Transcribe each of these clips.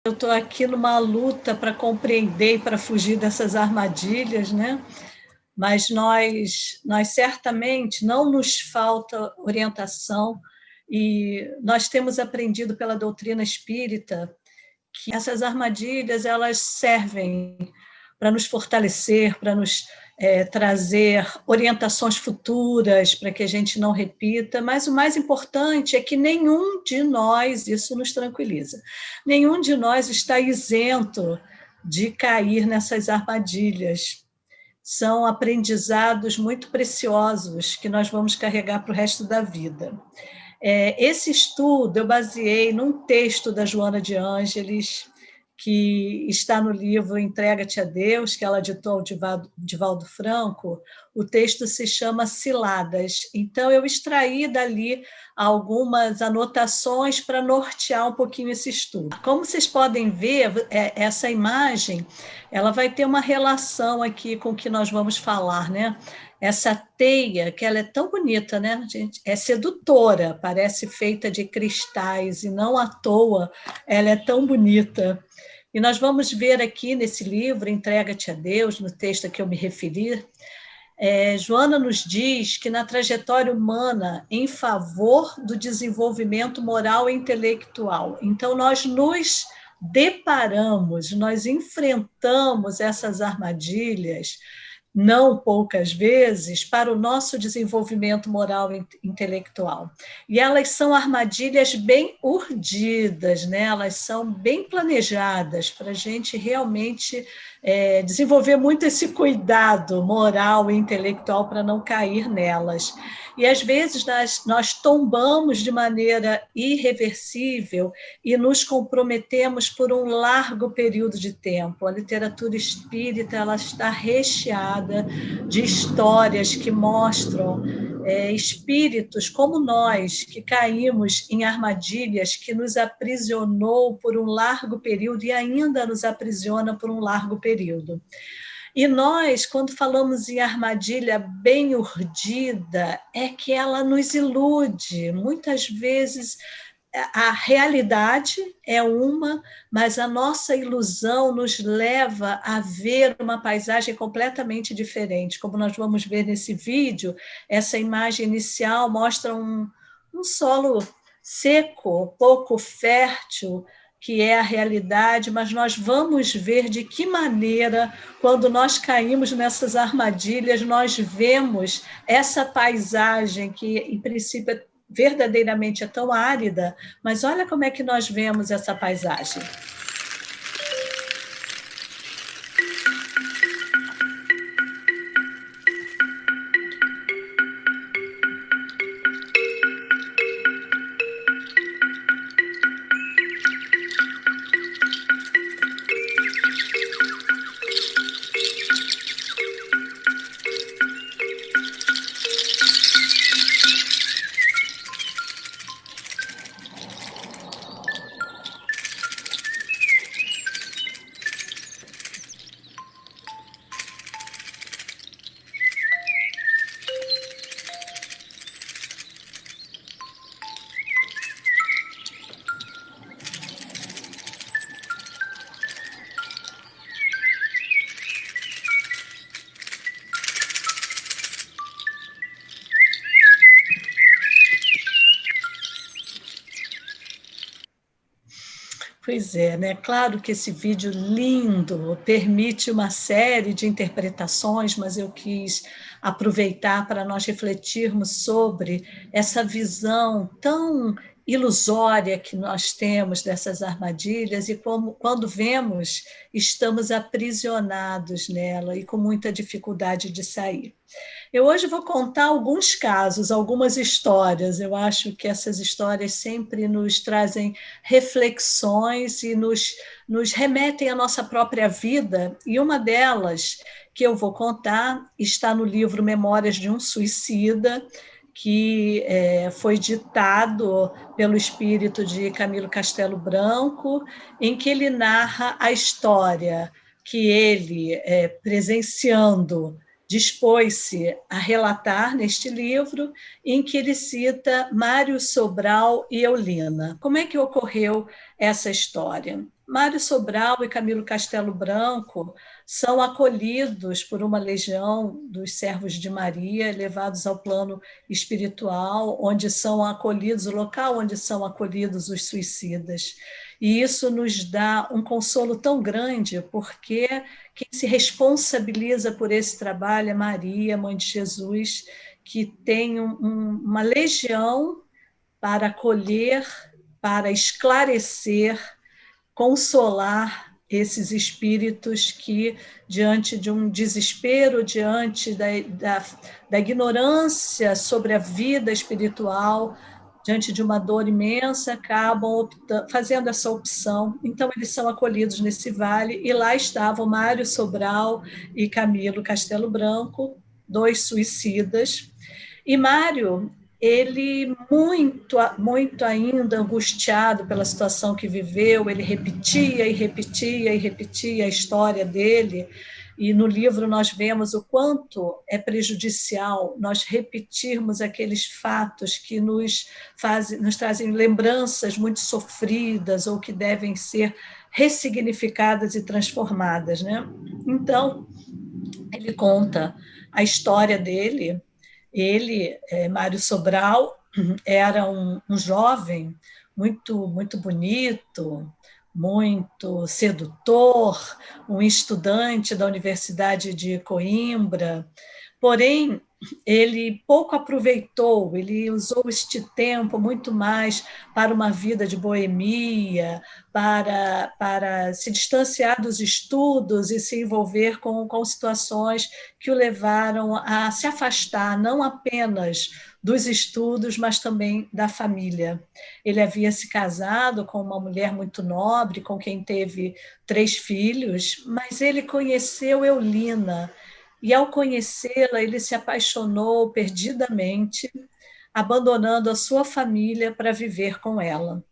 Eu estou aqui numa luta para compreender e para fugir dessas armadilhas, né? Mas nós certamente não nos falta orientação e nós temos aprendido pela doutrina espírita que essas armadilhas elas servem para nos fortalecer, para nos trazer orientações futuras, para que a gente não repita, mas o mais importante é que nenhum de nós, isso nos tranquiliza, nenhum de nós está isento de cair nessas armadilhas. São aprendizados muito preciosos que nós vamos carregar para o resto da vida. Esse estudo eu baseei num texto da Joana de Ângeles, que está no livro Entrega-te a Deus, que ela ditou ao Divaldo Franco. O texto se chama Ciladas. Então, eu extraí dali algumas anotações para nortear um pouquinho esse estudo. Como vocês podem ver, essa imagem ela vai ter uma relação aqui com o que nós vamos falar, né? Essa teia, que ela é tão bonita, né, gente? É sedutora, parece feita de cristais, e não à toa ela é tão bonita. E nós vamos ver aqui nesse livro, Entrega-te a Deus, no texto a que eu me referi, Joana nos diz que na trajetória humana, em favor do desenvolvimento moral e intelectual, então nós nos deparamos, nós enfrentamos essas armadilhas, não poucas vezes, para o nosso desenvolvimento moral e intelectual. E elas são armadilhas bem urdidas, né? Elas são bem planejadas para a gente realmente desenvolver muito esse cuidado moral e intelectual para não cair nelas. E, às vezes, nós tombamos de maneira irreversível e nos comprometemos por um largo período de tempo. A literatura espírita ela está recheada de histórias que mostram espíritos como nós, que caímos em armadilhas que nos aprisionou por um largo período e ainda nos aprisiona por um largo período. E nós, quando falamos em armadilha bem urdida, é que ela nos ilude. Muitas vezes a realidade é uma, mas a nossa ilusão nos leva a ver uma paisagem completamente diferente. Como nós vamos ver nesse vídeo, essa imagem inicial mostra um solo seco, pouco fértil, que é a realidade, mas nós vamos ver de que maneira, quando nós caímos nessas armadilhas, nós vemos essa paisagem que, em princípio, verdadeiramente é tão árida, mas olha como é que nós vemos essa paisagem. Pois é, né? Claro que esse vídeo lindo permite uma série de interpretações, mas eu quis aproveitar para nós refletirmos sobre essa visão tão ilusória que nós temos dessas armadilhas e como, quando vemos, estamos aprisionados nela e com muita dificuldade de sair. Eu hoje vou contar alguns casos, algumas histórias. Eu acho que essas histórias sempre nos trazem reflexões e nos remetem à nossa própria vida. E uma delas que eu vou contar está no livro Memórias de um Suicida, que foi ditado pelo espírito de Camilo Castelo Branco, em que ele narra a história que ele, presenciando, dispôs-se a relatar neste livro, em que ele cita Mário Sobral e Eulina. Como é que ocorreu essa história. Mário Sobral e Camilo Castelo Branco são acolhidos por uma legião dos servos de Maria, levados ao plano espiritual, onde são acolhidos, o local onde são acolhidos os suicidas. E isso nos dá um consolo tão grande, porque quem se responsabiliza por esse trabalho é Maria, Mãe de Jesus, que tem uma legião para acolher, para esclarecer, consolar esses espíritos que, diante de um desespero, diante da ignorância sobre a vida espiritual, diante de uma dor imensa, acabam fazendo essa opção. Então, eles são acolhidos nesse vale, e lá estavam Mário Sobral e Camilo Castelo Branco, dois suicidas. E Mário, ele muito ainda angustiado pela situação que viveu, ele repetia e repetia e repetia a história dele, e no livro nós vemos o quanto é prejudicial nós repetirmos aqueles fatos que nos trazem lembranças muito sofridas ou que devem ser ressignificadas e transformadas, né? Então, ele conta a história dele. Ele, Mário Sobral, era um jovem muito bonito, muito sedutor, um estudante da Universidade de Coimbra, porém, ele pouco aproveitou, ele usou este tempo muito mais para uma vida de boemia, para se distanciar dos estudos e se envolver com situações que o levaram a se afastar, não apenas dos estudos, mas também da família. Ele havia se casado com uma mulher muito nobre, com quem teve 3 filhos, mas ele conheceu Eulina, e ao conhecê-la, ele se apaixonou perdidamente, abandonando a sua família para viver com ela.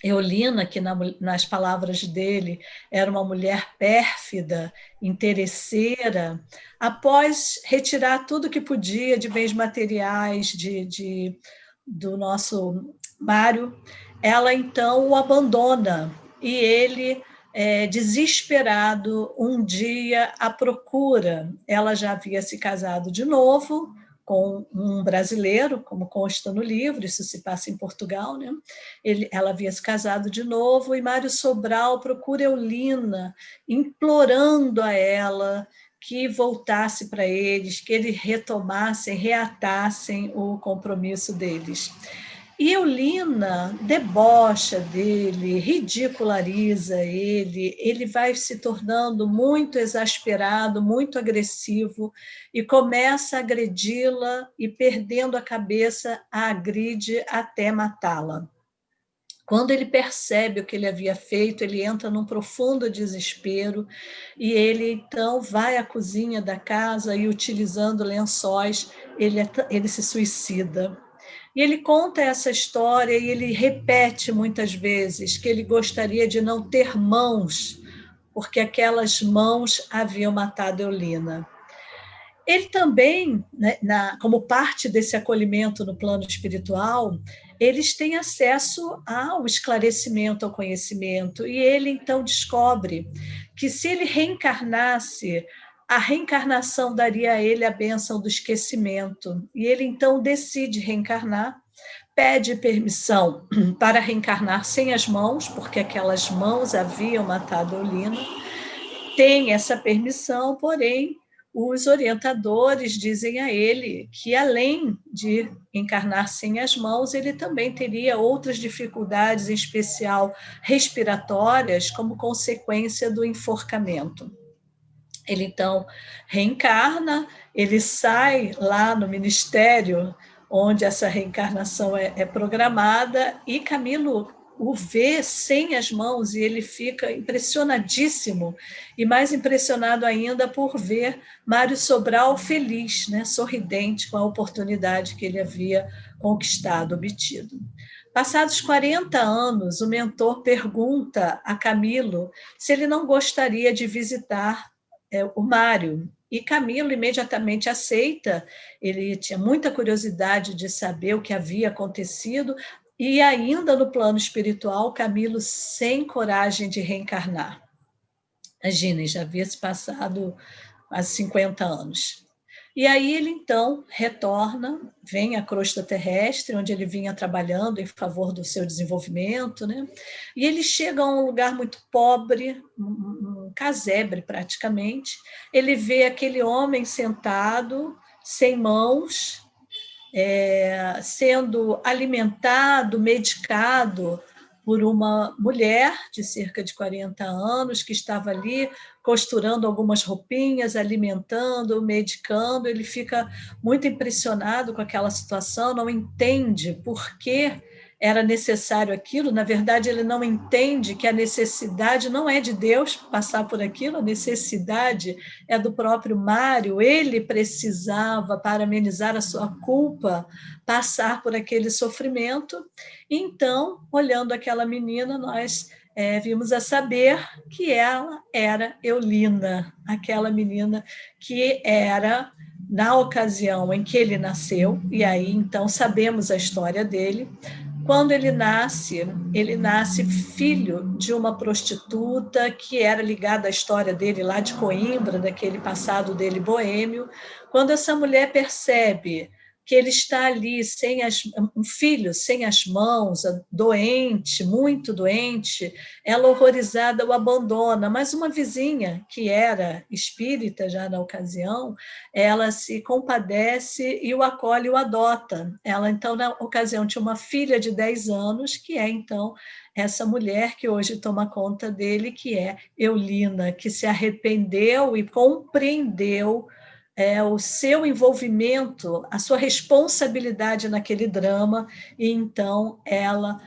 Eulina, que nas palavras dele era uma mulher pérfida, interesseira, após retirar tudo que podia de bens materiais do nosso Mário, ela então o abandona, e ele, desesperado, um dia a procura. Ela já havia se casado de novo com um brasileiro, como consta no livro, isso se passa em Portugal, né? Ela havia se casado de novo, e Mário Sobral procura Eulina, implorando a ela que voltasse para eles, que eles retomassem, reatassem o compromisso deles. E Eulina debocha dele, ridiculariza ele vai se tornando muito exasperado, muito agressivo, e começa a agredi-la, e perdendo a cabeça, a agride até matá-la. Quando ele percebe o que ele havia feito, ele entra num profundo desespero, e ele então vai à cozinha da casa e, utilizando lençóis, ele se suicida. E ele conta essa história e ele repete muitas vezes que ele gostaria de não ter mãos, porque aquelas mãos haviam matado Eulina. Ele também, né, como parte desse acolhimento no plano espiritual, eles têm acesso ao esclarecimento, ao conhecimento, e ele então descobre que, se ele reencarnasse, a reencarnação daria a ele a bênção do esquecimento, e ele então decide reencarnar, pede permissão para reencarnar sem as mãos, porque aquelas mãos haviam matado Eulina, tem essa permissão, porém, os orientadores dizem a ele que, além de encarnar sem as mãos, ele também teria outras dificuldades, em especial respiratórias, como consequência do enforcamento. Ele, então, reencarna, ele sai lá no ministério onde essa reencarnação é programada, e Camilo o vê sem as mãos, e ele fica impressionadíssimo, e mais impressionado ainda por ver Mário Sobral feliz, né, sorridente com a oportunidade que ele havia conquistado, obtido. Passados 40 anos, o mentor pergunta a Camilo se ele não gostaria de visitar o Mário, e Camilo imediatamente aceita. Ele tinha muita curiosidade de saber o que havia acontecido, E ainda no plano espiritual, Camilo sem coragem de reencarnar. Imaginem, já havia se passado quase 50 anos. E aí ele, então, retorna, vem à crosta terrestre, onde ele vinha trabalhando em favor do seu desenvolvimento, né? E ele chega a um lugar muito pobre, um casebre praticamente. Ele vê aquele homem sentado, sem mãos, sendo alimentado, medicado por uma mulher de cerca de 40 anos que estava ali costurando algumas roupinhas, alimentando, medicando. Ele fica muito impressionado com aquela situação, não entende por que era necessário aquilo. Na verdade, ele não entende que a necessidade não é de Deus passar por aquilo, a necessidade é do próprio Mário. Ele precisava, para amenizar a sua culpa, passar por aquele sofrimento. Então, olhando aquela menina, nós vimos a saber que ela era Eulina, aquela menina que era, na ocasião em que ele nasceu, e aí então sabemos a história dele. Quando ele nasce filho de uma prostituta que era ligada à história dele lá de Coimbra, daquele passado dele boêmio. Quando essa mulher percebe que ele está ali um filho sem as mãos, doente, muito doente, ela horrorizada o abandona, mas uma vizinha que era espírita já na ocasião, ela se compadece e o acolhe e o adota. Ela então na ocasião tinha uma filha de 10 anos, que é então essa mulher que hoje toma conta dele, que é Eulina, que se arrependeu e compreendeu o seu envolvimento, a sua responsabilidade naquele drama, e então ela,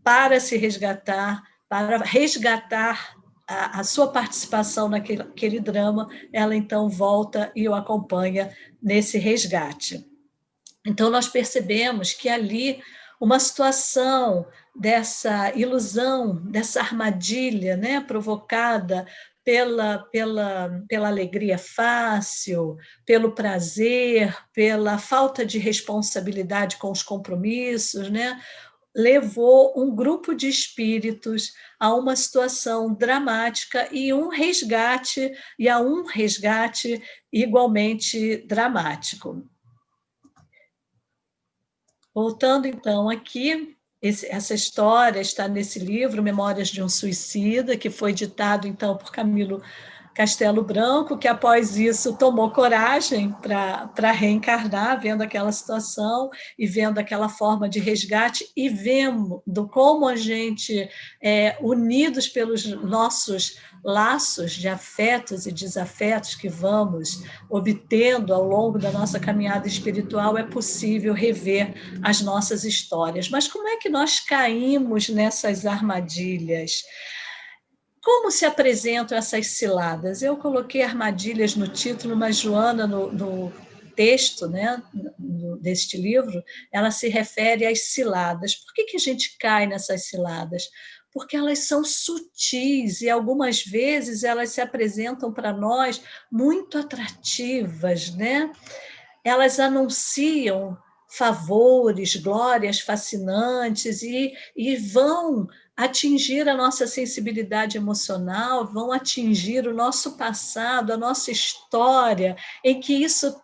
para se resgatar, para resgatar a sua participação naquele drama, ela então volta e o acompanha nesse resgate. Então, nós percebemos que ali uma situação dessa ilusão, dessa armadilha, né, provocada pela alegria fácil, pelo prazer, pela falta de responsabilidade com os compromissos, né, levou um grupo de espíritos a uma situação dramática e a um resgate igualmente dramático. Voltando então aqui, essa história está nesse livro, Memórias de um Suicida, que foi ditado então por Camilo Castelo Branco, que após isso tomou coragem para reencarnar, vendo aquela situação e vendo aquela forma de resgate e vendo como a gente, unidos pelos nossos laços de afetos e desafetos que vamos obtendo ao longo da nossa caminhada espiritual, é possível rever as nossas histórias. Mas como é que nós caímos nessas armadilhas? Como se apresentam essas ciladas? Eu coloquei armadilhas no título, mas Joana, no texto, né, deste livro, ela se refere às ciladas. Por que a gente cai nessas ciladas? Porque elas são sutis e algumas vezes elas se apresentam para nós muito atrativas, né? Elas anunciam favores, glórias fascinantes e vão atingir a nossa sensibilidade emocional, vão atingir o nosso passado, a nossa história, em que isso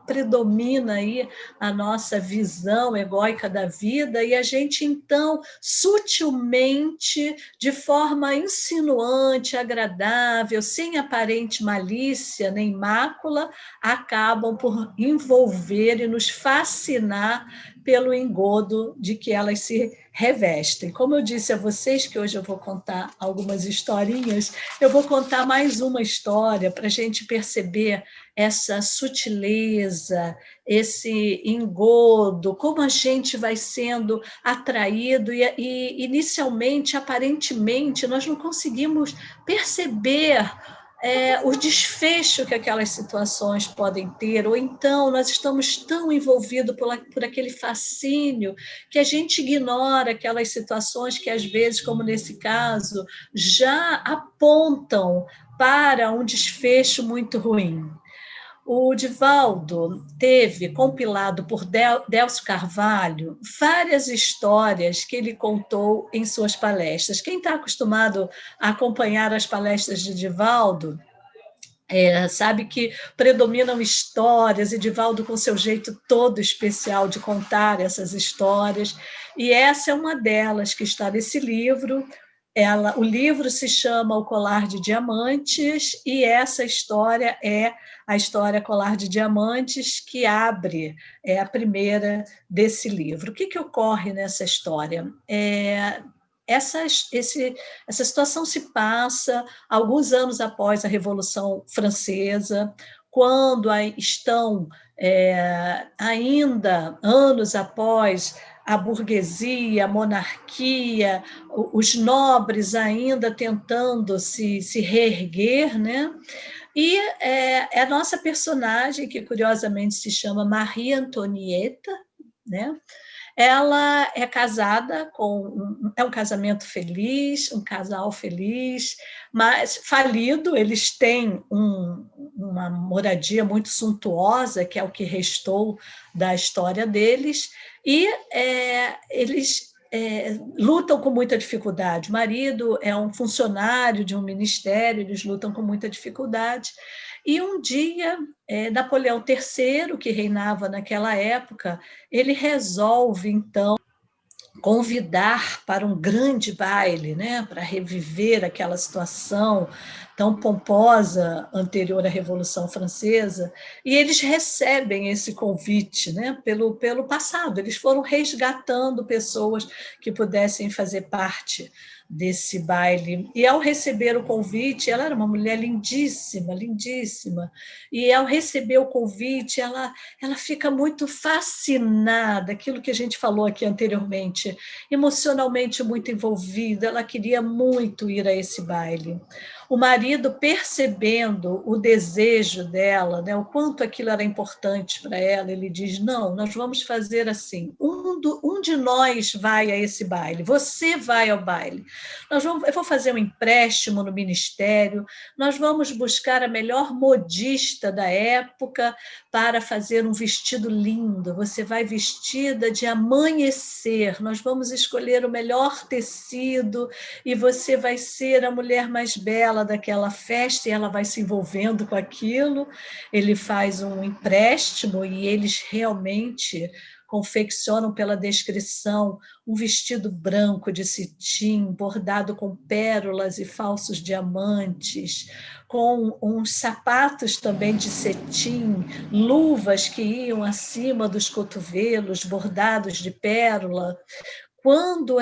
predomina aí a nossa visão egóica da vida, e a gente, então, sutilmente, de forma insinuante, agradável, sem aparente malícia nem mácula, acabam por envolver e nos fascinar pelo engodo de que elas se revestem. Como eu disse a vocês, que hoje eu vou contar algumas historinhas, eu vou contar mais uma história para a gente perceber essa sutileza, esse engodo, como a gente vai sendo atraído e inicialmente, aparentemente, nós não conseguimos perceber o desfecho que aquelas situações podem ter, ou então nós estamos tão envolvidos por aquele fascínio que a gente ignora aquelas situações que, às vezes, como nesse caso, já apontam para um desfecho muito ruim. O Divaldo teve compilado por Delcio Carvalho várias histórias que ele contou em suas palestras. Quem está acostumado a acompanhar as palestras de Divaldo sabe que predominam histórias, e Divaldo com seu jeito todo especial de contar essas histórias, e essa é uma delas que está nesse livro. O livro se chama O Colar de Diamantes, e essa história é a história Colar de Diamantes, que abre a primeira desse livro. O que ocorre nessa história? Essa situação se passa alguns anos após a Revolução Francesa, quando estão ainda anos após a burguesia, a monarquia, os nobres ainda tentando se reerguer, né? E a nossa personagem, que curiosamente se chama Marie Antonieta, né? Ela é casada é um casamento feliz, um casal feliz, mas falido. Eles têm uma moradia muito suntuosa, que é o que restou da história deles, e eles lutam com muita dificuldade. O marido é um funcionário de um ministério, eles lutam com muita dificuldade. E um dia, Napoleão III, que reinava naquela época, ele resolve, então, convidar para um grande baile, né, para reviver aquela situação tão pomposa anterior à Revolução Francesa, e eles recebem esse convite, né, pelo passado. Eles foram resgatando pessoas que pudessem fazer parte desse baile. E ao receber o convite, ela era uma mulher lindíssima, lindíssima, e ao receber o convite, ela fica muito fascinada, aquilo que a gente falou aqui anteriormente, emocionalmente muito envolvida. Ela queria muito ir a esse baile. O marido, percebendo o desejo dela, né, o quanto aquilo era importante para ela, ele diz: não, nós vamos fazer assim, um de nós vai a esse baile, você vai ao baile, eu vou fazer um empréstimo no ministério, nós vamos buscar a melhor modista da época para fazer um vestido lindo, você vai vestida de amanhecer, nós vamos escolher o melhor tecido e você vai ser a mulher mais bela daquela festa, e ela vai se envolvendo com aquilo. Ele faz um empréstimo e eles realmente confeccionam, pela descrição, um vestido branco de cetim, bordado com pérolas e falsos diamantes, com uns sapatos também de cetim, luvas que iam acima dos cotovelos, bordados de pérola. Quando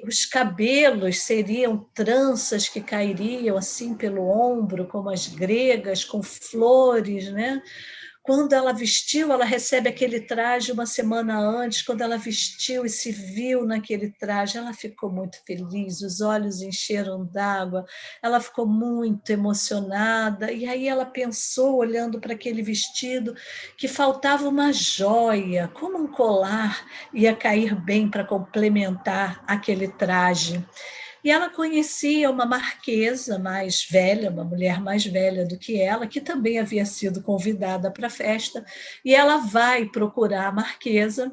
os cabelos seriam tranças que cairiam assim pelo ombro, como as gregas, com flores, né? Quando ela vestiu, ela recebe aquele traje uma semana antes. Quando ela vestiu e se viu naquele traje, ela ficou muito feliz, os olhos encheram d'água, ela ficou muito emocionada. E aí ela pensou, olhando para aquele vestido, que faltava uma joia, como um colar, ia cair bem para complementar aquele traje. E ela conhecia uma marquesa mais velha, uma mulher mais velha do que ela, que também havia sido convidada para a festa, e ela vai procurar a marquesa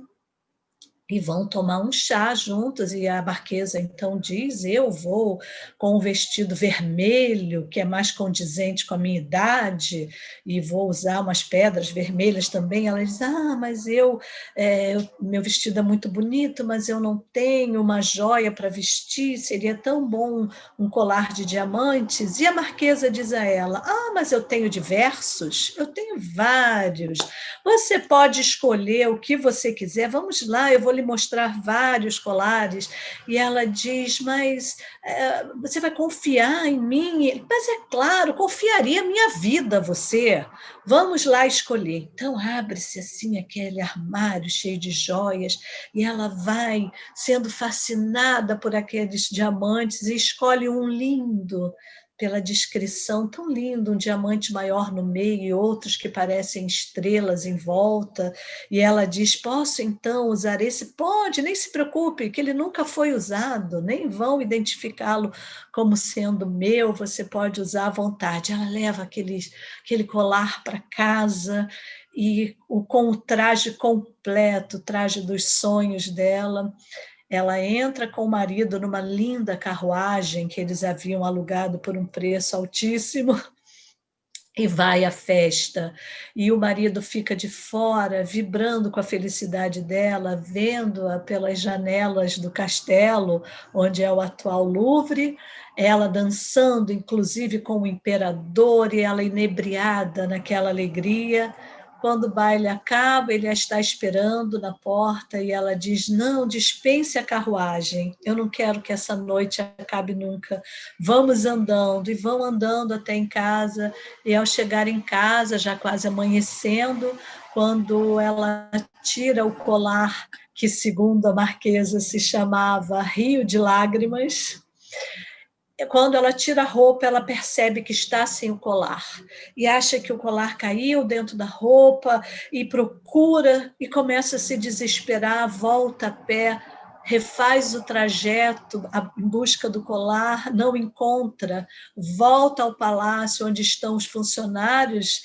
e vão tomar um chá juntas, e a marquesa então diz: eu vou com um vestido vermelho, que é mais condizente com a minha idade, e vou usar umas pedras vermelhas também. Ela diz: mas meu vestido é muito bonito, mas eu não tenho uma joia para vestir, seria tão bom um colar de diamantes. E a marquesa diz a ela: mas eu tenho diversos, eu tenho vários, você pode escolher o que você quiser, vamos lá, eu vou lhe mostrar vários colares. E ela diz: mas você vai confiar em mim? Mas é claro, confiaria minha vida a você. Vamos lá escolher. Então abre-se assim aquele armário cheio de joias, e ela vai sendo fascinada por aqueles diamantes e escolhe um lindo, pela descrição tão linda, um diamante maior no meio e outros que parecem estrelas em volta, e ela diz, posso então usar esse? Pode, nem se preocupe, que ele nunca foi usado, nem vão identificá-lo como sendo meu, você pode usar à vontade. Ela leva aquele colar para casa, e com o traje completo, o traje dos sonhos dela. Ela entra com o marido numa linda carruagem que eles haviam alugado por um preço altíssimo e vai à festa. E o marido fica de fora, vibrando com a felicidade dela, vendo-a pelas janelas do castelo, onde é o atual Louvre, ela dançando, inclusive com o imperador, e ela inebriada naquela alegria. Quando o baile acaba, ele a está esperando na porta e ela diz, não, dispense a carruagem, eu não quero que essa noite acabe nunca. Vamos andando, e vão andando até em casa, e ao chegar em casa, já quase amanhecendo, quando ela tira o colar, que segundo a marquesa se chamava Rio de Lágrimas, quando ela tira a roupa, ela percebe que está sem o colar e acha que o colar caiu dentro da roupa e procura e começa a se desesperar, volta a pé, refaz o trajeto em busca do colar, não encontra, volta ao palácio onde estão os funcionários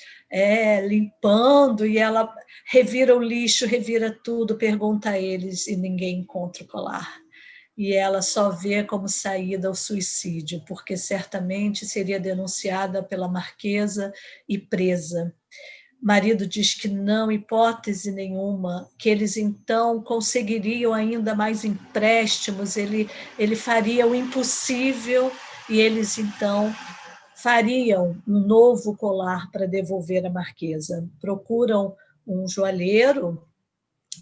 limpando, e ela revira o lixo, revira tudo, pergunta a eles e ninguém encontra o colar. E ela só vê como saída o suicídio, porque certamente seria denunciada pela marquesa e presa. Marido diz que não, hipótese nenhuma, que eles então conseguiriam ainda mais empréstimos, ele faria o impossível e eles então fariam um novo colar para devolver à marquesa. Procuram um joalheiro.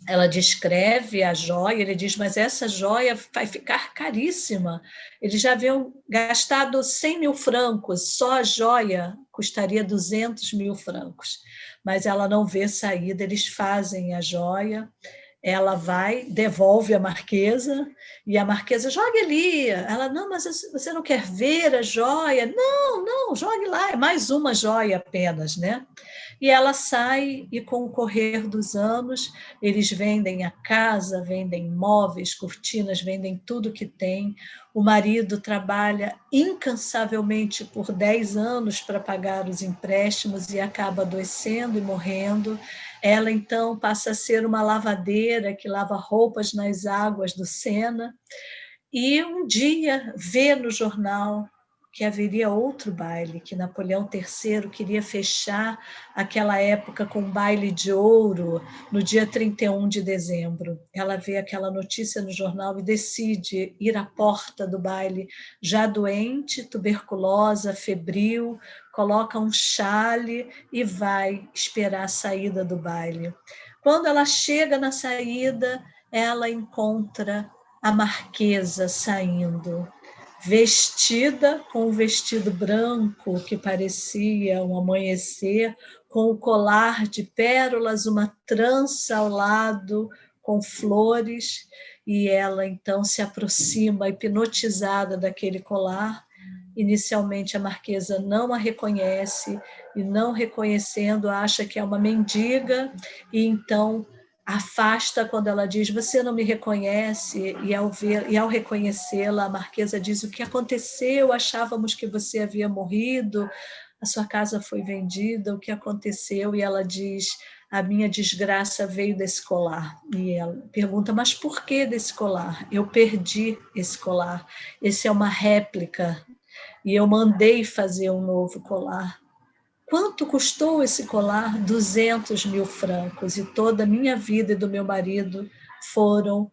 Ela descreve a joia, ele diz, mas essa joia vai ficar caríssima. Eles já haviam gastado 100 mil francos, só a joia custaria 200 mil francos. Mas ela não vê saída, eles fazem a joia, ela vai, devolve a marquesa, e a marquesa, jogue ali. Ela, não, mas você não quer ver a joia? Não, não, jogue lá, é mais uma joia apenas, né? E ela sai, e com o correr dos anos, eles vendem a casa, vendem móveis, cortinas, vendem tudo que tem. O marido trabalha incansavelmente por 10 anos para pagar os empréstimos e acaba adoecendo e morrendo. Ela, então, passa a ser uma lavadeira que lava roupas nas águas do Sena. E um dia vê no jornal que haveria outro baile, que Napoleão III queria fechar aquela época com um baile de ouro no dia 31 de dezembro. Ela vê aquela notícia no jornal e decide ir à porta do baile, já doente, tuberculosa, febril, coloca um chale e vai esperar a saída do baile. Quando ela chega na saída, ela encontra a marquesa saindo, vestida com um vestido branco que parecia um amanhecer, com o colar de pérolas, uma trança ao lado com flores, e ela então se aproxima, hipnotizada daquele colar. Inicialmente a marquesa não a reconhece, e não reconhecendo acha que é uma mendiga, e então afasta quando ela diz, você não me reconhece, e ao reconhecê-la, a marquesa diz, o que aconteceu? Achávamos que você havia morrido, a sua casa foi vendida, o que aconteceu? E ela diz, a minha desgraça veio desse colar. E ela pergunta, mas por que desse colar? Eu perdi esse colar, esse é uma réplica, e eu mandei fazer um novo colar. Quanto custou esse colar? 200 mil francos, e toda a minha vida e do meu marido foram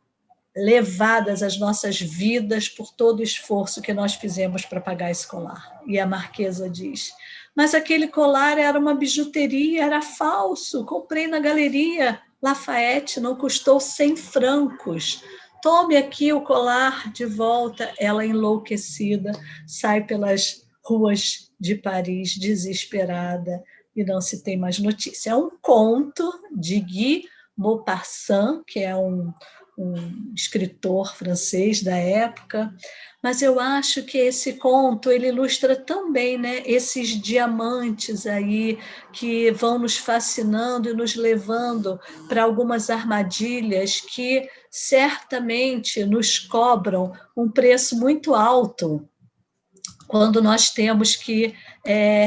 levadas as nossas vidas por todo o esforço que nós fizemos para pagar esse colar. E a marquesa diz, mas aquele colar era uma bijuteria, era falso, comprei na galeria Lafayette, não custou 100 francos. Tome aqui o colar de volta. Ela, enlouquecida, sai pelas ruas de Paris, desesperada, e não se tem mais notícia. É um conto de Guy Maupassant, que é um um escritor francês da época, mas eu acho que esse conto ele ilustra também, né, esses diamantes aí que vão nos fascinando e nos levando para algumas armadilhas que certamente nos cobram um preço muito alto quando nós temos que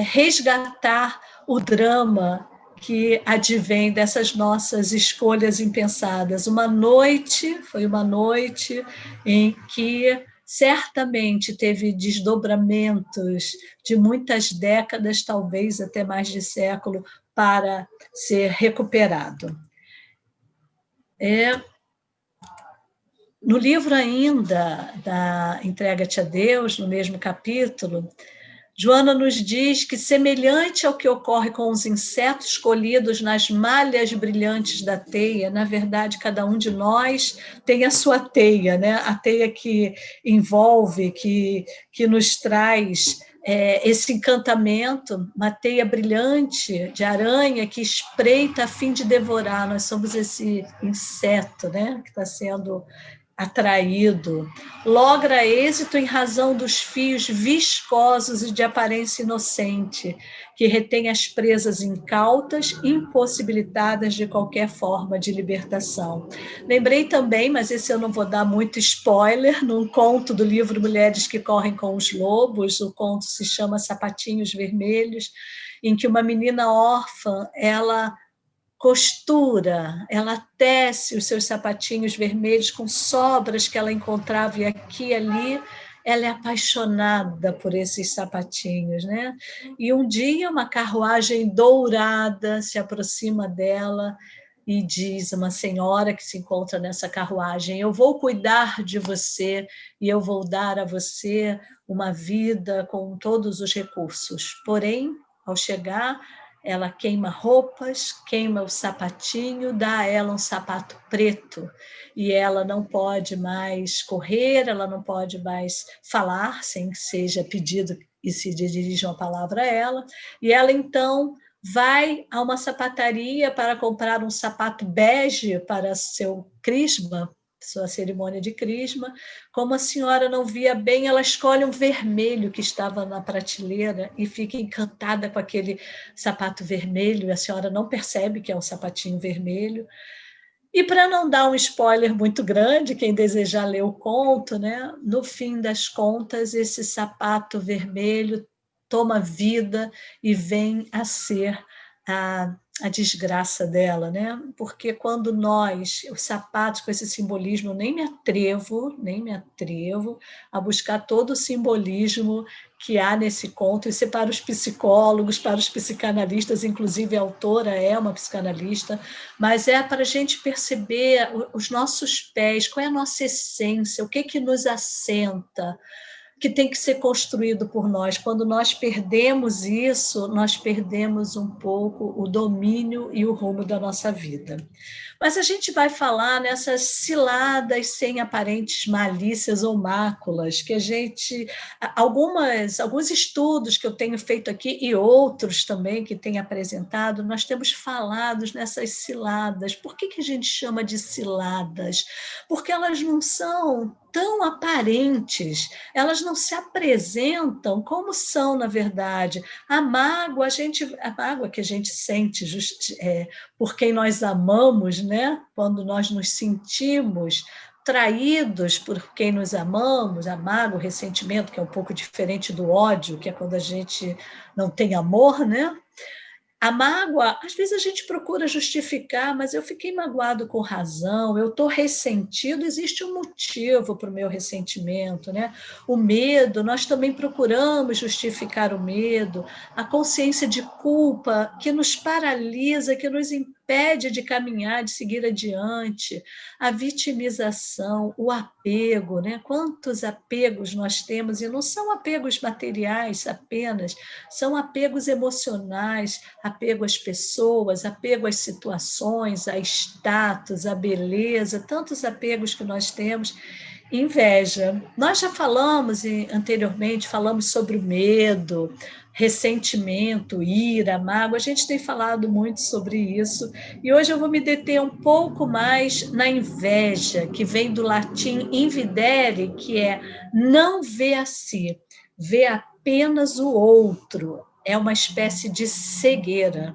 resgatar o drama que advém dessas nossas escolhas impensadas. Foi uma noite em que certamente teve desdobramentos de muitas décadas, talvez até mais de século, para ser recuperado. No livro ainda da Entrega-te a Deus, no mesmo capítulo, Joana nos diz que, semelhante ao que ocorre com os insetos colhidos nas malhas brilhantes da teia, na verdade, cada um de nós tem a sua teia, né? A teia que envolve, que nos traz esse encantamento, uma teia brilhante de aranha que espreita a fim de devorar. Nós somos esse inseto, né? Que está sendo atraído, logra êxito em razão dos fios viscosos e de aparência inocente, que retém as presas incautas, impossibilitadas de qualquer forma de libertação. Lembrei também, mas esse eu não vou dar muito spoiler, num conto do livro Mulheres que Correm com os Lobos, o conto se chama Sapatinhos Vermelhos, em que uma menina órfã, ela costura, ela tece os seus sapatinhos vermelhos com sobras que ela encontrava e aqui e ali ela é apaixonada por esses sapatinhos, né? E um dia uma carruagem dourada se aproxima dela e diz uma senhora que se encontra nessa carruagem: eu vou cuidar de você e eu vou dar a você uma vida com todos os recursos. Porém, ao chegar, ela queima roupas, queima o sapatinho, dá a ela um sapato preto e ela não pode mais correr, ela não pode mais falar sem que seja pedido e se dirija uma palavra a ela. E ela então vai a uma sapataria para comprar um sapato bege para seu crisma, sua cerimônia de crisma. Como a senhora não via bem, ela escolhe um vermelho que estava na prateleira e fica encantada com aquele sapato vermelho. A senhora não percebe que é um sapatinho vermelho. E para não dar um spoiler muito grande, quem desejar ler o conto, né, no fim das contas, esse sapato vermelho toma vida e vem a ser a desgraça dela, né? Porque quando os sapatos com esse simbolismo, eu nem me atrevo a buscar todo o simbolismo que há nesse conto, isso é para os psicólogos, para os psicanalistas, inclusive a autora é uma psicanalista, mas é para a gente perceber os nossos pés, qual é a nossa essência, o que nos assenta, que tem que ser construído por nós. Quando nós perdemos isso, nós perdemos um pouco o domínio e o rumo da nossa vida. Mas a gente vai falar nessas ciladas sem aparentes malícias ou máculas, que alguns estudos que eu tenho feito aqui e outros também que tenho apresentado, nós temos falado nessas ciladas. Por que a gente chama de ciladas? Porque elas não são tão aparentes, elas não se apresentam como são, na verdade. A mágoa que a gente sente por quem nós amamos, né? Quando nós nos sentimos traídos por quem nos amamos, a mágoa, o ressentimento, que é um pouco diferente do ódio, que é quando a gente não tem amor, né? A mágoa, às vezes a gente procura justificar, mas eu fiquei magoado com razão, eu estou ressentido, existe um motivo para o meu ressentimento, né? O medo, nós também procuramos justificar o medo, a consciência de culpa que nos paralisa, que nos impede de caminhar, de seguir adiante, a vitimização, o apego, né? Quantos apegos nós temos, e não são apegos materiais apenas, são apegos emocionais, apego às pessoas, apego às situações, a status, a beleza, tantos apegos que nós temos Inveja. Nós já falamos anteriormente, falamos sobre o medo, ressentimento, ira, mágoa. A gente tem falado muito sobre isso. E hoje eu vou me deter um pouco mais na inveja, que vem do latim invidere, que é não ver a si, ver apenas o outro. É uma espécie de cegueira.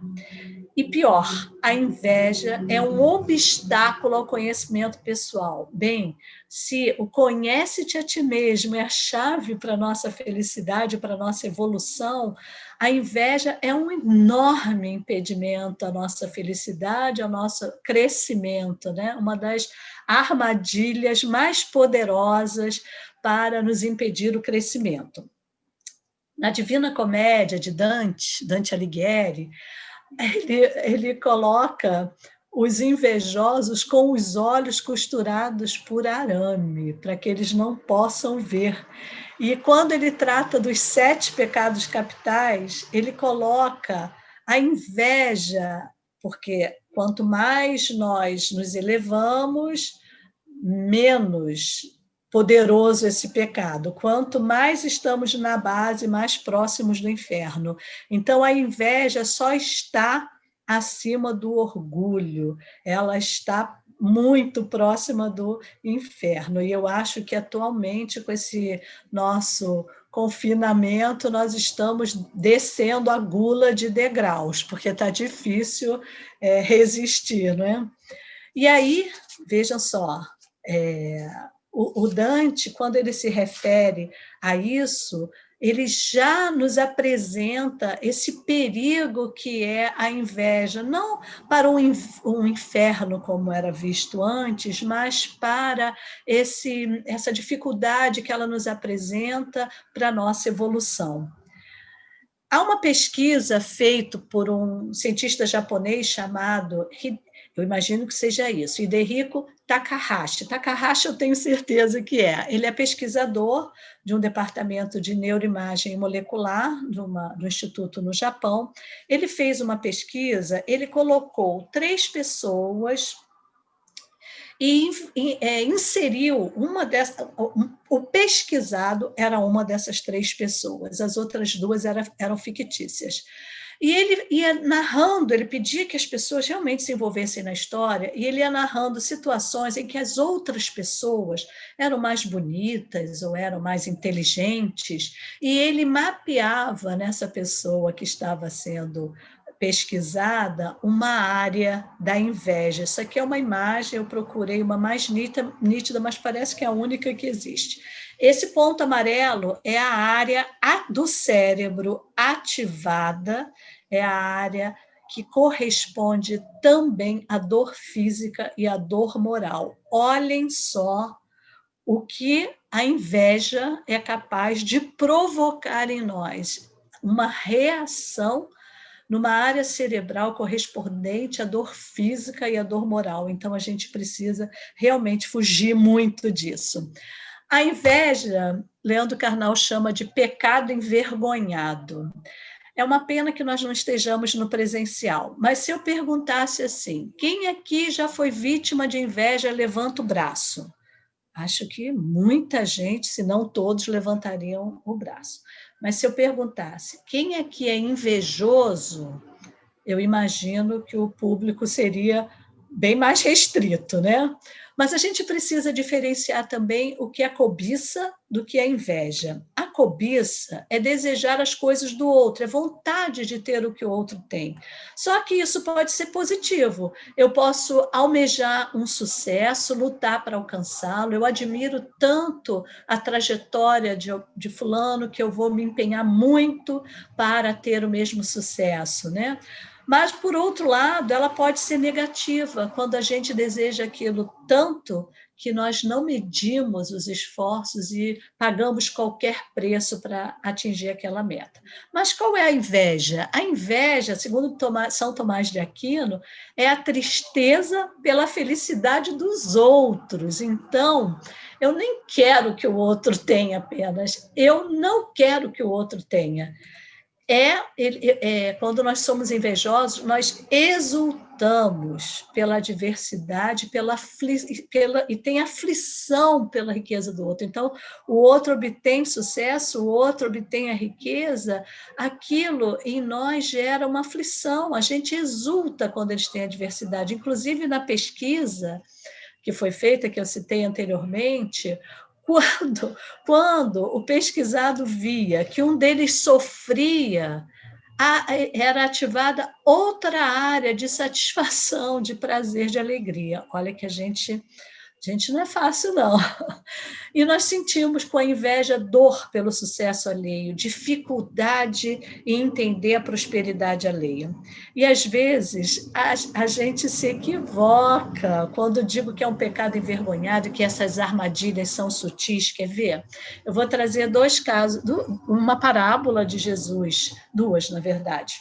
E pior, a inveja é um obstáculo ao conhecimento pessoal. Bem, se o conhece-te a ti mesmo é a chave para a nossa felicidade, para a nossa evolução, a inveja é um enorme impedimento à nossa felicidade, ao nosso crescimento, né? Uma das armadilhas mais poderosas para nos impedir o crescimento. Na Divina Comédia de Dante Alighieri, ele coloca os invejosos com os olhos costurados por arame, para que eles não possam ver. E quando ele trata dos 7 pecados capitais, ele coloca a inveja, porque quanto mais nós nos elevamos, menos poderoso esse pecado. Quanto mais estamos na base, mais próximos do inferno. Então, a inveja só está acima do orgulho, ela está muito próxima do inferno. E eu acho que atualmente, com esse nosso confinamento, nós estamos descendo a gula de degraus, porque está difícil resistir, não é? E aí, vejam só, o Dante, quando ele se refere a isso, ele já nos apresenta esse perigo que é a inveja, não para um inferno como era visto antes, mas para essa dificuldade que ela nos apresenta para a nossa evolução. Há uma pesquisa feita por um cientista japonês chamado, eu imagino que seja isso, Hidehiko Takahashi. Takahashi eu tenho certeza que é. Ele é pesquisador de um departamento de neuroimagem molecular do instituto no Japão. Ele fez uma pesquisa, ele colocou 3 pessoas e inseriu o pesquisado era uma dessas 3 pessoas, as outras 2 eram fictícias. E ele ia narrando, ele pedia que as pessoas realmente se envolvessem na história, e ele ia narrando situações em que as outras pessoas eram mais bonitas ou eram mais inteligentes, e ele mapeava nessa pessoa que estava sendo pesquisada uma área da inveja. Isso aqui é uma imagem, eu procurei uma mais nítida, mas parece que é a única que existe. Esse ponto amarelo é a área do cérebro ativada, é a área que corresponde também à dor física e à dor moral. Olhem só o que a inveja é capaz de provocar em nós, uma reação numa área cerebral correspondente à dor física e à dor moral. Então, a gente precisa realmente fugir muito disso. A inveja, Leandro Carnal chama de pecado envergonhado. É uma pena que nós não estejamos no presencial, mas se eu perguntasse assim, quem aqui já foi vítima de inveja, levanta o braço. Acho que muita gente, se não todos, levantariam o braço. Mas se eu perguntasse quem aqui é invejoso, eu imagino que o público seria bem mais restrito, né? Mas a gente precisa diferenciar também o que é cobiça do que é inveja. A cobiça é desejar as coisas do outro, é vontade de ter o que o outro tem. Só que isso pode ser positivo. Eu posso almejar um sucesso, lutar para alcançá-lo. Eu admiro tanto a trajetória de fulano que eu vou me empenhar muito para ter o mesmo sucesso, né? Mas, por outro lado, ela pode ser negativa, quando a gente deseja aquilo tanto que nós não medimos os esforços e pagamos qualquer preço para atingir aquela meta. Mas qual é a inveja? A inveja, segundo São Tomás de Aquino, é a tristeza pela felicidade dos outros. Então, eu nem quero que o outro tenha apenas, eu não quero que o outro tenha. Quando nós somos invejosos, nós exultamos pela adversidade, e tem aflição pela riqueza do outro. Então, o outro obtém sucesso, o outro obtém a riqueza, aquilo em nós gera uma aflição, a gente exulta quando eles têm adversidade. Inclusive, na pesquisa que foi feita, que eu citei anteriormente, quando o pesquisado via que um deles sofria, era ativada outra área de satisfação, de prazer, de alegria. Olha que a gente não é fácil, não. E nós sentimos com a inveja dor pelo sucesso alheio, dificuldade em entender a prosperidade alheia. E, às vezes, a gente se equivoca quando digo que é um pecado envergonhado, que essas armadilhas são sutis. Quer ver? Eu vou trazer 2 casos, uma parábola de Jesus, 2, na verdade.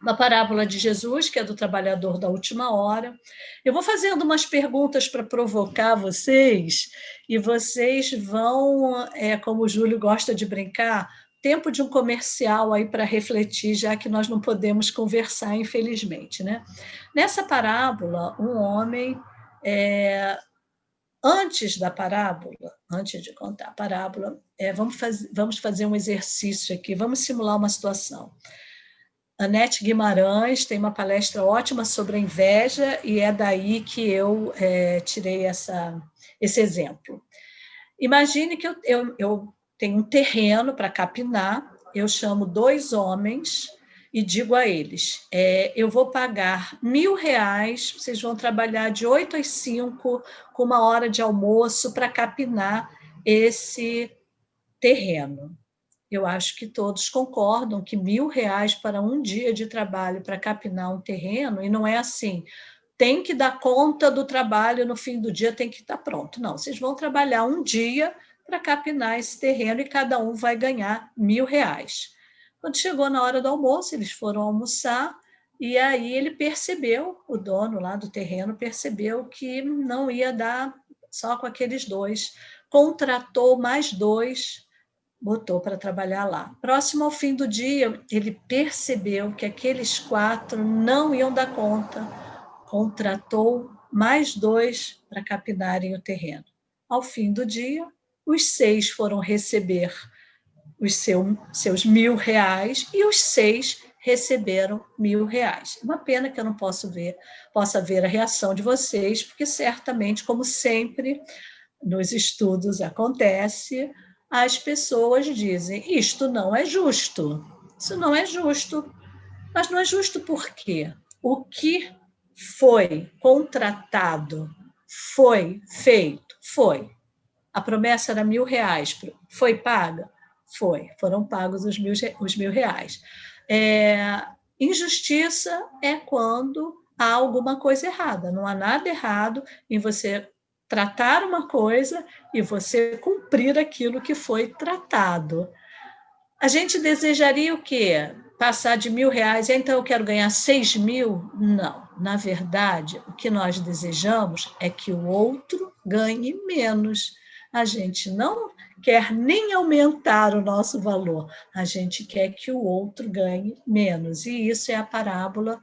Uma parábola de Jesus, que é do trabalhador da última hora. Eu vou fazendo umas perguntas para provocar vocês, e vocês vão, como o Júlio gosta de brincar, tempo de um comercial aí para refletir, já que nós não podemos conversar, infelizmente, né? Nessa parábola, um homem, antes da parábola, antes de contar a parábola, vamos fazer um exercício aqui, vamos simular uma situação. Anete Guimarães tem uma palestra ótima sobre a inveja, e é daí que eu tirei esse exemplo. Imagine que eu tenho um terreno para capinar, eu chamo 2 homens e digo a eles, eu vou pagar R$1.000, vocês vão trabalhar de 8 às 5, com uma hora de almoço, para capinar esse terreno. Eu acho que todos concordam que R$1.000 para um dia de trabalho para capinar um terreno, e não é assim, tem que dar conta do trabalho, no fim do dia tem que estar pronto. Não, vocês vão trabalhar um dia para capinar esse terreno e cada um vai ganhar R$1.000. Quando chegou na hora do almoço, eles foram almoçar, e aí ele percebeu, o dono lá do terreno percebeu que não ia dar só com aqueles 2, contratou mais 2, botou para trabalhar lá. Próximo ao fim do dia, ele percebeu que aqueles 4 não iam dar conta, contratou mais 2 para capinarem o terreno. Ao fim do dia, os 6 foram receber os seus R$1.000, e os 6 receberam R$1.000. Uma pena que eu não possa ver a reação de vocês, porque certamente, como sempre nos estudos acontece, as pessoas dizem, isto não é justo, isso não é justo. Mas não é justo por quê? O que foi contratado, foi feito, foi. A promessa era R$1.000, foi paga? Foi, foram pagos os R$1.000. Injustiça é quando há alguma coisa errada, não há nada errado em você tratar uma coisa e você cumprir aquilo que foi tratado. A gente desejaria o quê? Passar de R$1.000, então eu quero ganhar 6.000? Não. Na verdade, o que nós desejamos é que o outro ganhe menos. A gente não quer nem aumentar o nosso valor, a gente quer que o outro ganhe menos. E isso é a parábola,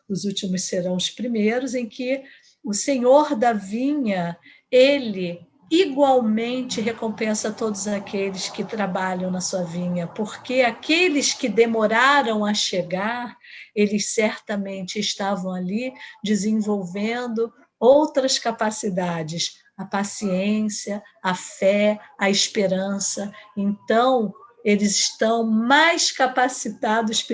os últimos serão os primeiros, em que o senhor da vinha, ele igualmente recompensa todos aqueles que trabalham na sua vinha, porque aqueles que demoraram a chegar, eles certamente estavam ali desenvolvendo outras capacidades, a paciência, a fé, a esperança. Então, eles estão mais capacitados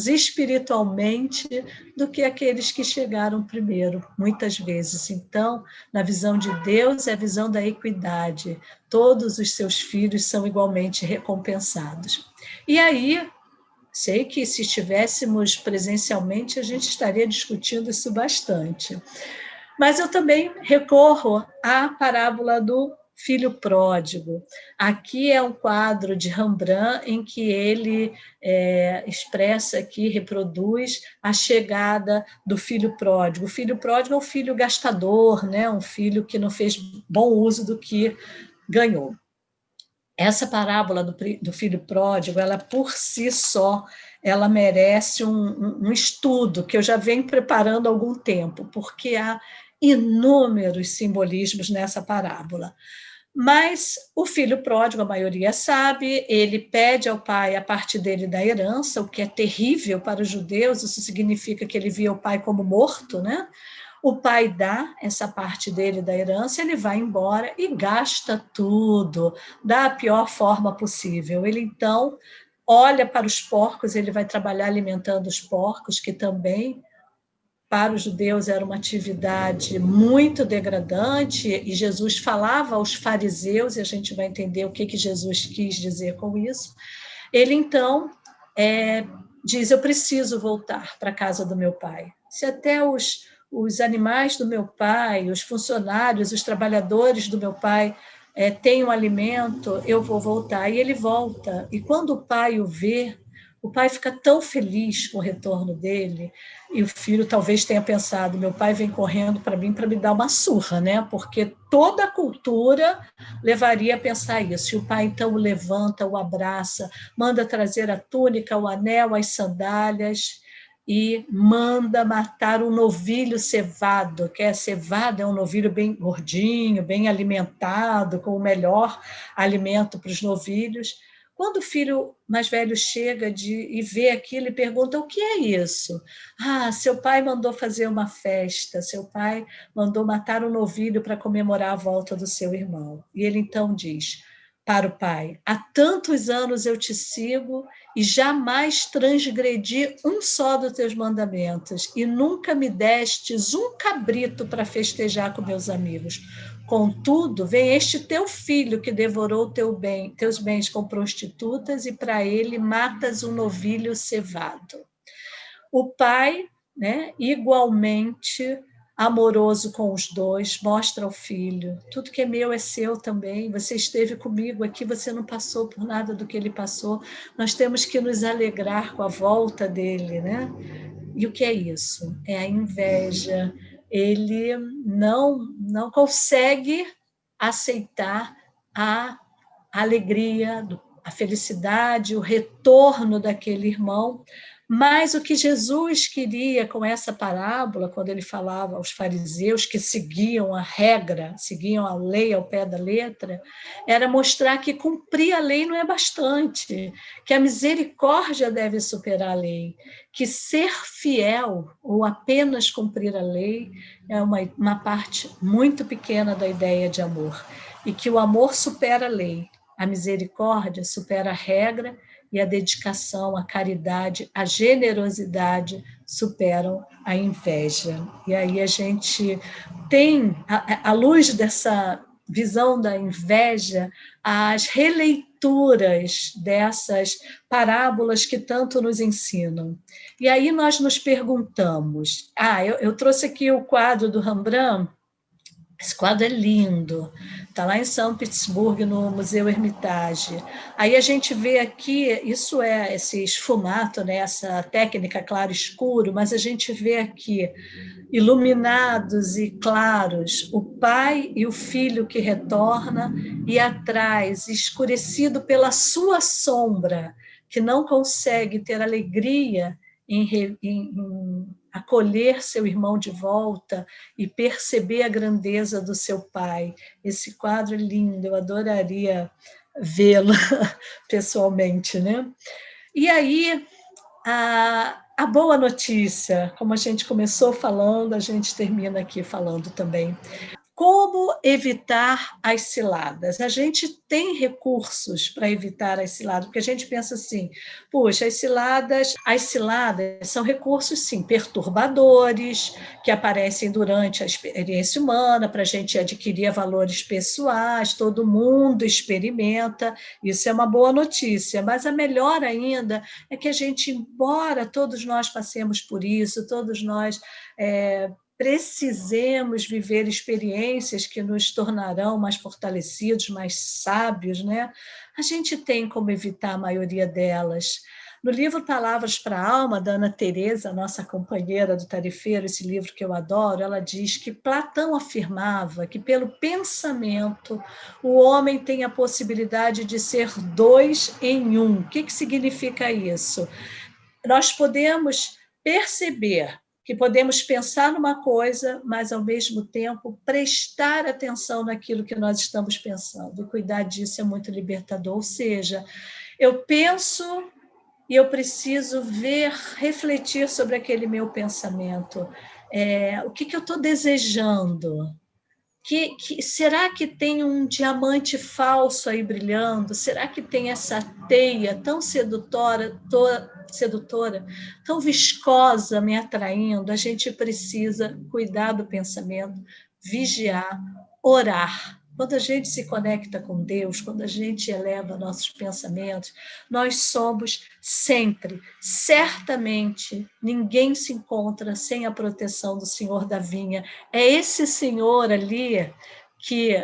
espiritualmente do que aqueles que chegaram primeiro, muitas vezes. Então, na visão de Deus, é a visão da equidade. Todos os seus filhos são igualmente recompensados. E aí, sei que se estivéssemos presencialmente, a gente estaria discutindo isso bastante. Mas eu também recorro à parábola do filho pródigo. Aqui é um quadro de Rembrandt em que ele expressa aqui, reproduz a chegada do filho pródigo. O filho pródigo é um filho gastador, né? Um filho que não fez bom uso do que ganhou. essa parábola do filho pródigo, ela por si só, ela merece um estudo que eu já venho preparando há algum tempo, porque há inúmeros simbolismos nessa parábola. Mas o filho pródigo, a maioria sabe, ele pede ao pai a parte dele da herança, o que é terrível para os judeus, isso significa que ele via o pai como morto, né? O pai dá essa parte dele da herança, ele vai embora e gasta tudo da pior forma possível. Ele, então, olha para os porcos, ele vai trabalhar alimentando os porcos, que também, para os judeus, era uma atividade muito degradante, e Jesus falava aos fariseus, e a gente vai entender o que Jesus quis dizer com isso. Ele, então, diz, eu preciso voltar para a casa do meu pai. Se até os animais do meu pai, os funcionários, os trabalhadores do meu pai têm um alimento, eu vou voltar. E ele volta. E quando o pai o vê, o pai fica tão feliz com o retorno dele, e o filho talvez tenha pensado, meu pai vem correndo para mim para me dar uma surra, né? Porque toda a cultura levaria a pensar isso. E o pai, então, o levanta, o abraça, manda trazer a túnica, o anel, as sandálias, e manda matar um novilho cevado, que é cevado, é um novilho bem gordinho, bem alimentado, com o melhor alimento para os novilhos. Quando o filho mais velho chega e vê aquilo e pergunta, o que é isso? Ah, seu pai mandou fazer uma festa, seu pai mandou matar um novilho para comemorar a volta do seu irmão. E ele então diz para o pai, há tantos anos eu te sigo e jamais transgredi um só dos teus mandamentos, e nunca me destes um cabrito para festejar com meus amigos. Contudo, vem este teu filho que devorou teus bens com prostitutas, e para ele matas um novilho cevado. O pai, né, igualmente amoroso com os dois, mostra ao filho, tudo que é meu é seu também, você esteve comigo aqui, você não passou por nada do que ele passou, nós temos que nos alegrar com a volta dele, né? E o que é isso? É a inveja. Ele não consegue aceitar a alegria, a felicidade, o retorno daquele irmão. Mas o que Jesus queria com essa parábola, quando ele falava aos fariseus que seguiam a regra, seguiam a lei ao pé da letra, era mostrar que cumprir a lei não é bastante, que a misericórdia deve superar a lei, que ser fiel ou apenas cumprir a lei é uma parte muito pequena da ideia de amor, e que o amor supera a lei, a misericórdia supera a regra, e a dedicação, a caridade, a generosidade superam a inveja. E aí a gente tem, à luz dessa visão da inveja, as releituras dessas parábolas que tanto nos ensinam. E aí nós nos perguntamos, eu trouxe aqui o quadro do Rembrandt. Esse quadro é lindo, está lá em São Petersburgo, no Museu Hermitage. Aí a gente vê aqui, isso é esse esfumato, né, essa técnica claro-escuro, mas a gente vê aqui, iluminados e claros, o pai e o filho que retorna, e atrás, escurecido pela sua sombra, que não consegue ter alegria em acolher seu irmão de volta e perceber a grandeza do seu pai. Esse quadro é lindo, eu adoraria vê-lo pessoalmente, né? E aí, a boa notícia, como a gente começou falando, a gente termina aqui falando também. Como evitar as ciladas? A gente tem recursos para evitar as ciladas, porque a gente pensa assim, puxa, as ciladas são recursos, sim, perturbadores, que aparecem durante a experiência humana, para a gente adquirir valores pessoais, todo mundo experimenta, isso é uma boa notícia, mas a melhor ainda é que a gente, embora todos nós passemos por isso, todos nós precisemos viver experiências que nos tornarão mais fortalecidos, mais sábios, né? A gente tem como evitar a maioria delas. No livro Palavras para a Alma, da Ana Teresa, nossa companheira do Tarifeiro, esse livro que eu adoro, ela diz que Platão afirmava que, pelo pensamento, o homem tem a possibilidade de ser dois em um. O que significa isso? Nós podemos perceber que podemos pensar numa coisa, mas, ao mesmo tempo, prestar atenção naquilo que nós estamos pensando. E cuidar disso é muito libertador. Ou seja, eu penso e eu preciso ver, refletir sobre aquele meu pensamento. O que eu estou desejando? Será que tem um diamante falso aí brilhando? Será que tem essa teia tão sedutora, tão viscosa me atraindo? A gente precisa cuidar do pensamento, vigiar, orar. Quando a gente se conecta com Deus, quando a gente eleva nossos pensamentos, nós somos sempre, certamente, ninguém se encontra sem a proteção do Senhor da vinha. É esse senhor ali que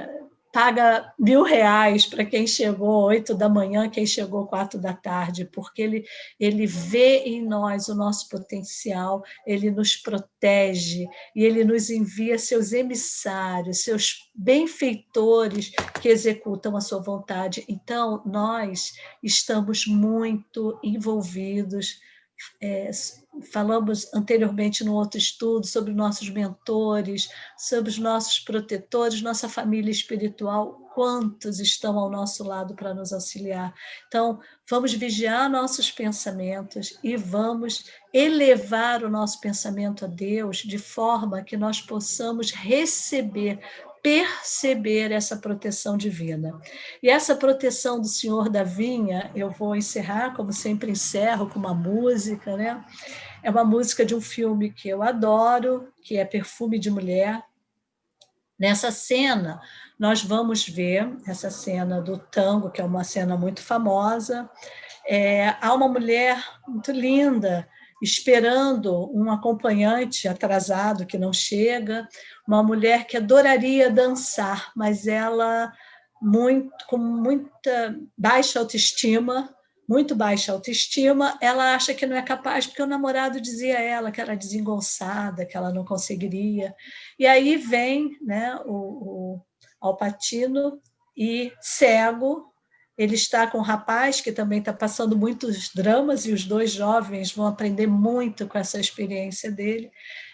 paga R$ 1.000 para quem chegou 8 da manhã, quem chegou 4 da tarde, porque ele vê em nós o nosso potencial, ele nos protege e ele nos envia seus emissários, seus benfeitores que executam a sua vontade. Então, nós estamos muito envolvidos. Falamos anteriormente no outro estudo sobre nossos mentores, sobre os nossos protetores, nossa família espiritual, quantos estão ao nosso lado para nos auxiliar. Então, vamos vigiar nossos pensamentos e vamos elevar o nosso pensamento a Deus de forma que nós possamos perceber essa proteção divina. E essa proteção do Senhor da Vinha, eu vou encerrar, como sempre encerro, com uma música, né? É uma música de um filme que eu adoro, que é Perfume de Mulher. Nessa cena, nós vamos ver essa cena do tango, que é uma cena muito famosa. Há uma mulher muito linda esperando um acompanhante atrasado que não chega, uma mulher que adoraria dançar, mas ela, com muita baixa autoestima, muito baixa autoestima, ela acha que não é capaz, porque o namorado dizia a ela que era desengonçada, que ela não conseguiria. E aí vem, né, o Al Pacino, e cego, ele está com um rapaz que também está passando muitos dramas, e os dois jovens vão aprender muito com essa experiência dele.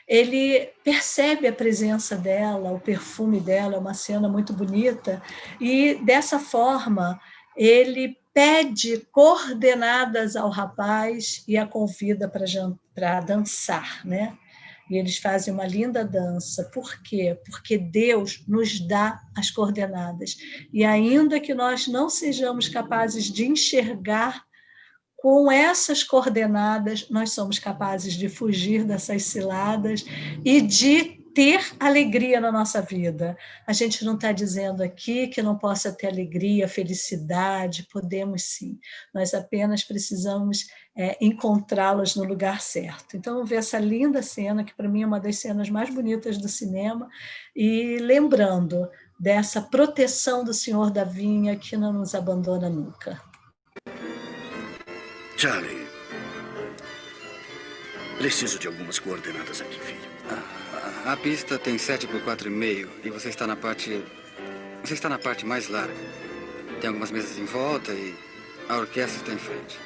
Ele percebe a presença dela, o perfume dela, é uma cena muito bonita, e dessa forma ele pede coordenadas ao rapaz e a convida para dançar, né? E eles fazem uma linda dança. Por quê? Porque Deus nos dá as coordenadas. E ainda que nós não sejamos capazes de enxergar, com essas coordenadas, nós somos capazes de fugir dessas ciladas e de ter alegria na nossa vida. A gente não está dizendo aqui que não possa ter alegria, felicidade, podemos sim. Nós apenas precisamos encontrá-las no lugar certo. Então, vamos ver essa linda cena, que para mim é uma das cenas mais bonitas do cinema, e lembrando dessa proteção do Senhor da Vinha que não nos abandona nunca. Charlie, preciso de algumas coordenadas aqui, filho. A pista tem 7 por 4,5 e você está na parte mais larga. Tem algumas mesas em volta e a orquestra está em frente.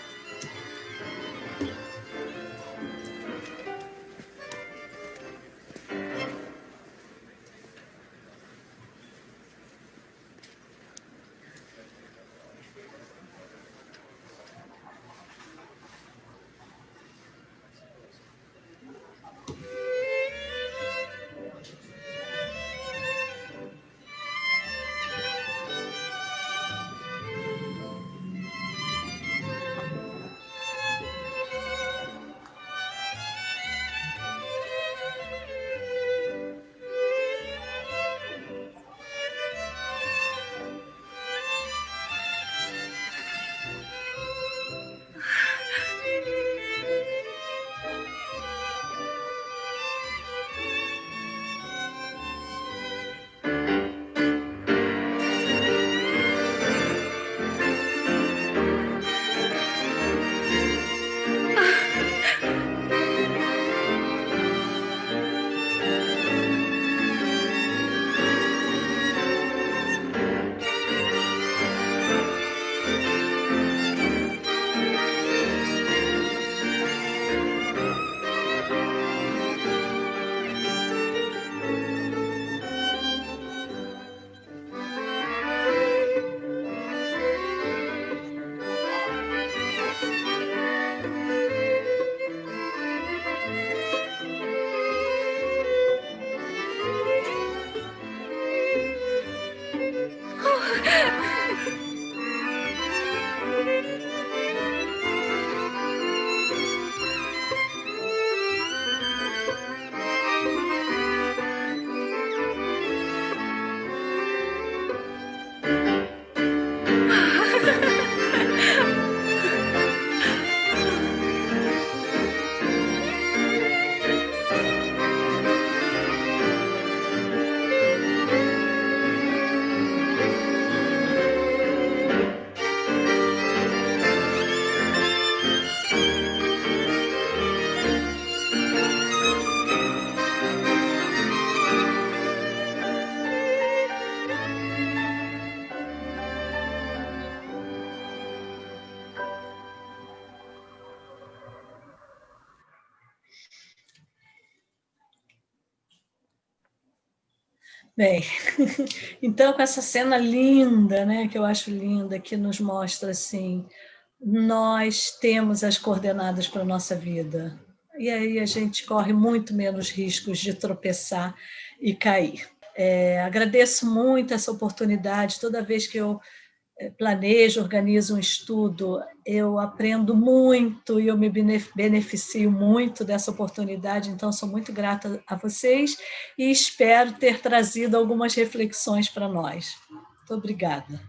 Bem, então com essa cena linda, né, que eu acho linda, que nos mostra assim, nós temos as coordenadas para a nossa vida. E aí a gente corre muito menos riscos de tropeçar e cair. Agradeço muito essa oportunidade. Toda vez que eu planejo, organizo um estudo, eu aprendo muito e eu me beneficio muito dessa oportunidade, então sou muito grata a vocês e espero ter trazido algumas reflexões para nós. Muito obrigada.